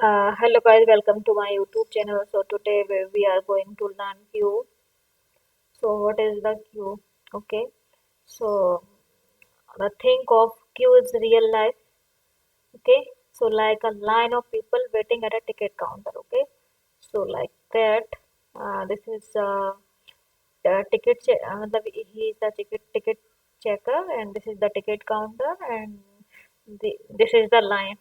Hello guys, welcome to my YouTube channel. So today we are going to learn queue. So what is the queue? Okay. So the think of queue is real life. Okay. So like a line of people waiting at a ticket counter. Okay. So like that. This is the he is the ticket checker, and this is the ticket counter, and this is the line.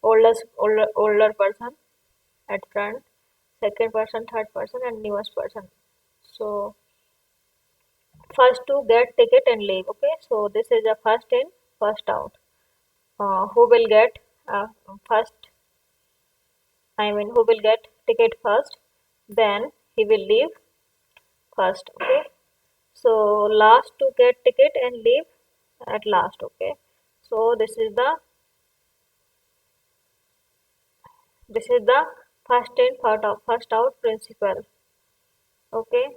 Older person at front, second person, third person, and newest person. So first to get ticket and leave. Okay, so this is a first in, first out. Who will get first? I mean, who will get ticket first? Then he will leave first. Okay, so last to get ticket and leave at last. Okay, so this is the first in, first out principle. Okay,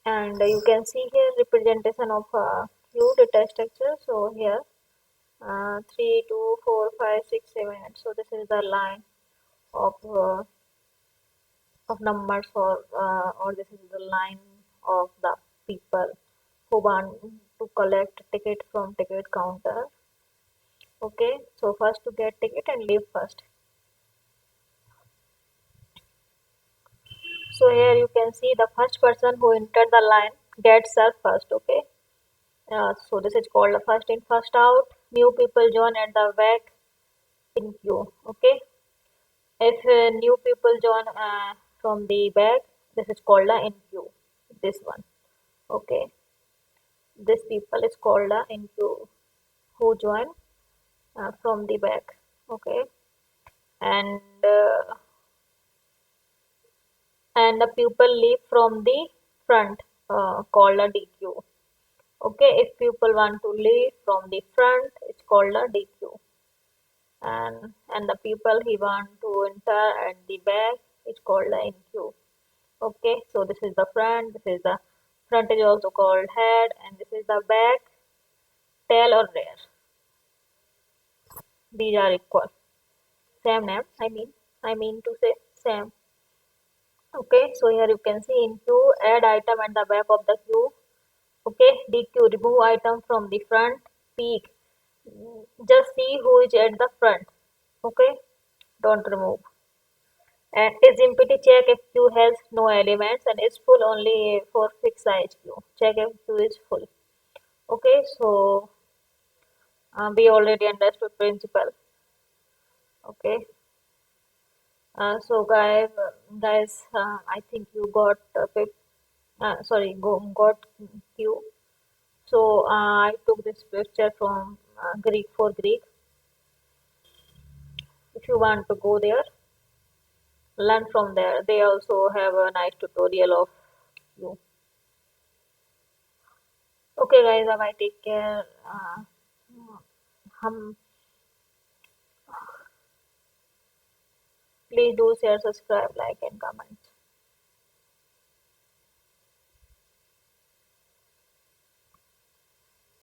and you can see here representation of queue data structure. So here 3 2 4 5 6 7 8. So this is the line of numbers, or this is the line of the people who want to collect ticket from ticket counter. Okay, so first to get ticket and leave first. So here you can see the first person who entered the line gets served first. Okay, so this is called the first in, first out. New people join at the back in queue. Okay, if new people join from the back, this is called the enqueue. This one. Okay, this people is called the enqueue who join from the back. Okay, and the people leave from the front, called a dequeue. Okay, if people want to leave from the front, it's called a dequeue. And the people he want to enter at the back, it's called the enqueue. Okay, so this is the front, this is the front is also called head, and this is the back, tail or rear. These are equal. Same name, I mean to say same. Okay, so here you can see in queue, add item at the back of the queue. Okay, DQ, remove item from the front. Peek, just see who is at the front. Okay, don't remove. And is empty, check if queue has no elements, and is full only for fixed size queue. Check if queue is full. Okay, so we already understood principle. Okay, so I think you got got queue. So I took this picture from Greek for Greek. If you want to go there, learn from there. They also have a nice tutorial of you. Okay, guys, bye. Take care. Hum, please do share, subscribe, like, and comment.